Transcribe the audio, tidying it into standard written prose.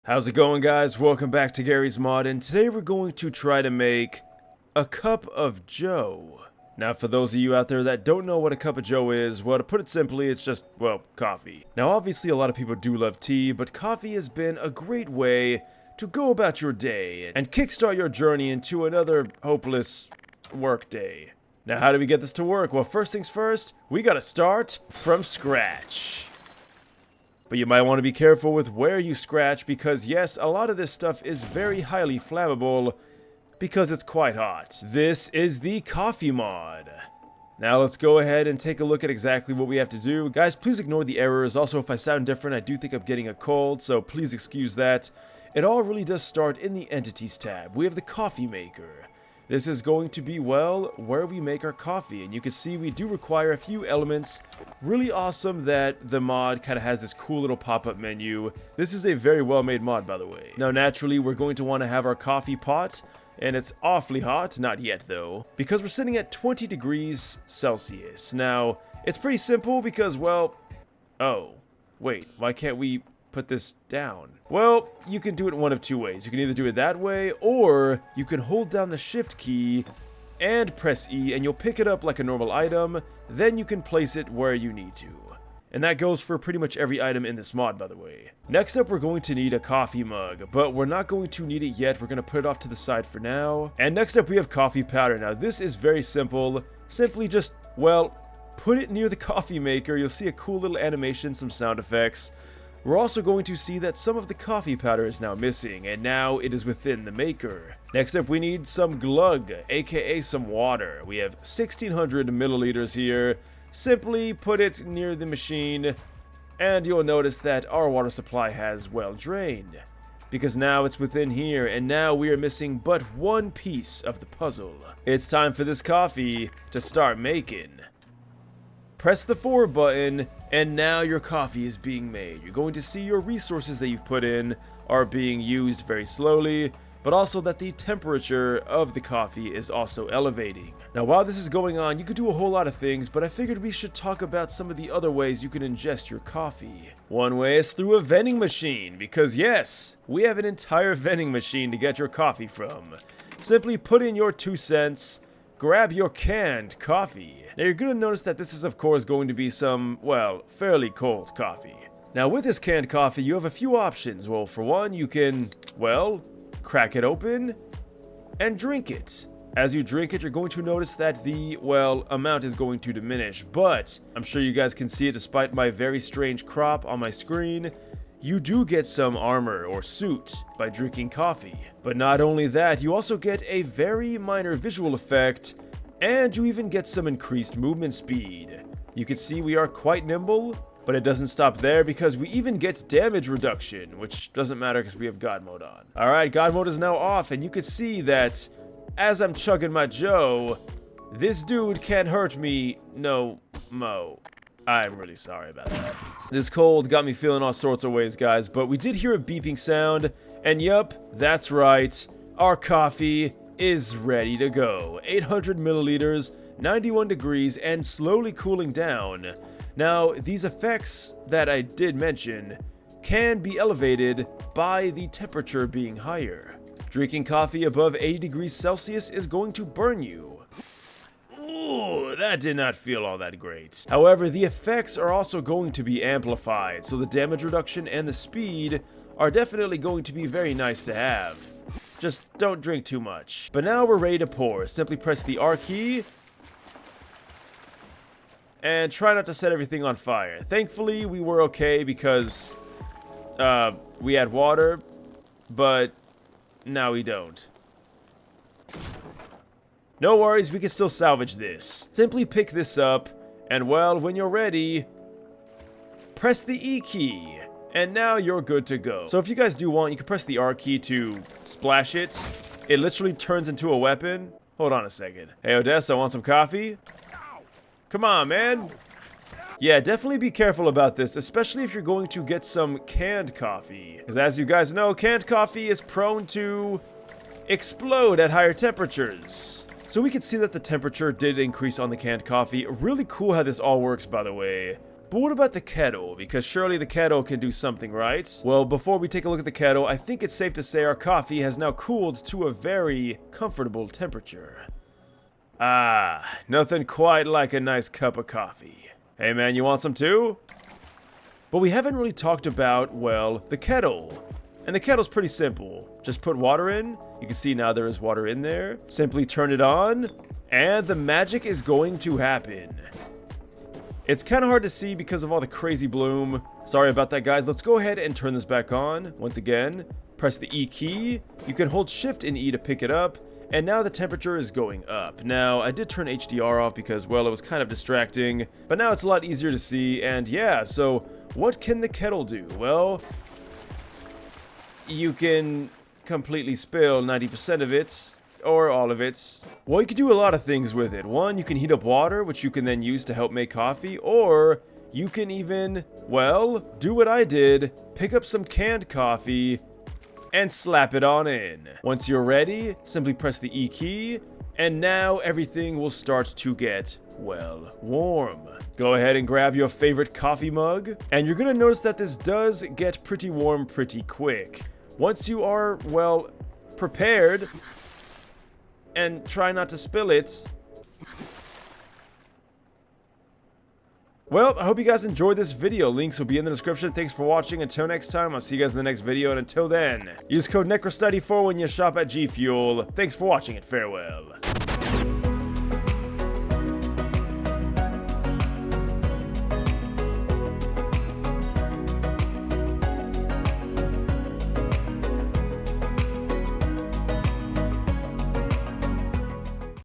How's it going, guys? Welcome back to Garry's Mod, and today we're going to try to make a cup of joe. Now, for those of you out there that don't know what a cup of joe is, well, to put it simply, it's just, well, coffee. Now, obviously, a lot of people do love tea, but coffee has been a great way to go about your day and kickstart your journey into another hopeless work day. Now, how do we get this to work? Well, first things first, we gotta start from scratch. But you might want to be careful with where you scratch because, yes, a lot of this stuff is very highly flammable because it's quite hot. This is the coffee mod. Now let's go ahead and take a look at exactly what we have to do. Guys, please ignore the errors. Also, if I sound different, I do think I'm getting a cold, so please excuse that. It all really does start in the Entities tab. We have the coffee maker. This is going to be, well, where we make our coffee, and you can see we do require a few elements. Really awesome that the mod kind of has this cool little pop-up menu. This is a very well-made mod, by the way. Now, naturally, we're going to want to have our coffee pot, and it's awfully hot, not yet though, because we're sitting at 20 degrees Celsius. Now, it's pretty simple because, well, oh, wait, why can't we put this down? Well, you can do it one of two ways. You can either do it that way, or you can hold down the shift key and press E, and you'll pick it up like a normal item. Then you can place it where you need to. And that goes for pretty much every item in this mod, by the way. Next up, we're going to need a coffee mug, but we're not going to need it yet. We're going to put it off to the side for now. And next up, we have coffee powder. Now, this is very simple. Simply just, well, put it near the coffee maker. You'll see a cool little animation, some sound effects. We're also going to see that some of the coffee powder is now missing, and now it is within the maker. Next up, we need some glug, aka some water. We have 1600 milliliters here. Simply put it near the machine, and you'll notice that our water supply has well drained, because now it's within here, and now we are missing but one piece of the puzzle. It's time for this coffee to start making. Press the forward button, and now your coffee is being made. You're going to see your resources that you've put in are being used very slowly, but also that the temperature of the coffee is also elevating. Now, while this is going on, you could do a whole lot of things, but I figured we should talk about some of the other ways you can ingest your coffee. One way is through a vending machine, because yes, we have an entire vending machine to get your coffee from. Simply put in your 2 cents, grab your canned coffee. Now, you're going to notice that this is, of course, going to be some, well, fairly cold coffee. Now, with this canned coffee, you have a few options. Well, for one, you can, well, crack it open and drink it. As you drink it, you're going to notice that the, well, amount is going to diminish, but I'm sure you guys can see it despite my very strange crop on my screen. You do get some armor or suit by drinking coffee. But not only that, you also get a very minor visual effect, and you even get some increased movement speed. You can see we are quite nimble, but it doesn't stop there because we even get damage reduction, which doesn't matter because we have God mode on. Alright, God mode is now off, and you can see that as I'm chugging my joe, this dude can't hurt me no mo. I'm really sorry about that. This cold got me feeling all sorts of ways, guys, but we did hear a beeping sound, and yup, that's right, our coffee is ready to go. 800 milliliters, 91 degrees, and slowly cooling down. Now, these effects that I did mention can be elevated by the temperature being higher. Drinking coffee above 80 degrees Celsius is going to burn you. Ooh, that did not feel all that great. However, the effects are also going to be amplified, so the damage reduction and the speed are definitely going to be very nice to have. Just don't drink too much. But now we're ready to pour. Simply press the R key and try not to set everything on fire. Thankfully, we were okay because we had water, but now we don't. No worries, we can still salvage this. Simply pick this up, and well, when you're ready, press the E key, and now you're good to go. So if you guys do want, you can press the R key to splash it. It literally turns into a weapon. Hold on a second. Hey, Odessa, want some coffee? Come on, man. Yeah, definitely be careful about this, especially if you're going to get some canned coffee. Because as you guys know, canned coffee is prone to explode at higher temperatures. So we can see that the temperature did increase on the canned coffee. Really cool how this all works, by the way. But what about the kettle? Because surely the kettle can do something, right? Well, before we take a look at the kettle, I think it's safe to say our coffee has now cooled to a very comfortable temperature. Ah, nothing quite like a nice cup of coffee. Hey man, you want some too? But we haven't really talked about, well, the kettle. And the kettle's pretty simple. Just put water in. You can see now there is water in there. Simply turn it on, and the magic is going to happen. It's kind of hard to see because of all the crazy bloom. Sorry about that, guys. Let's go ahead and turn this back on. Once again, press the E key. You can hold Shift and E to pick it up. And now the temperature is going up. Now, I did turn HDR off because, well, it was kind of distracting. But now it's a lot easier to see. And yeah, so what can the kettle do? Well, you can completely spill 90% of it. Or all of it. Well, you can do a lot of things with it. One, you can heat up water, which you can then use to help make coffee. Or you can even, well, do what I did. Pick up some canned coffee and slap it on in. Once you're ready, simply press the E key, and now everything will start to get, well, warm. Go ahead and grab your favorite coffee mug, and you're gonna notice that this does get pretty warm pretty quick. Once you are, well, prepared, and try not to spill it. Well, I hope you guys enjoyed this video. Links will be in the description. Thanks for watching. Until next time, I'll see you guys in the next video. And until then, use code NecrosVideos when you shop at G Fuel. Thanks for watching and farewell.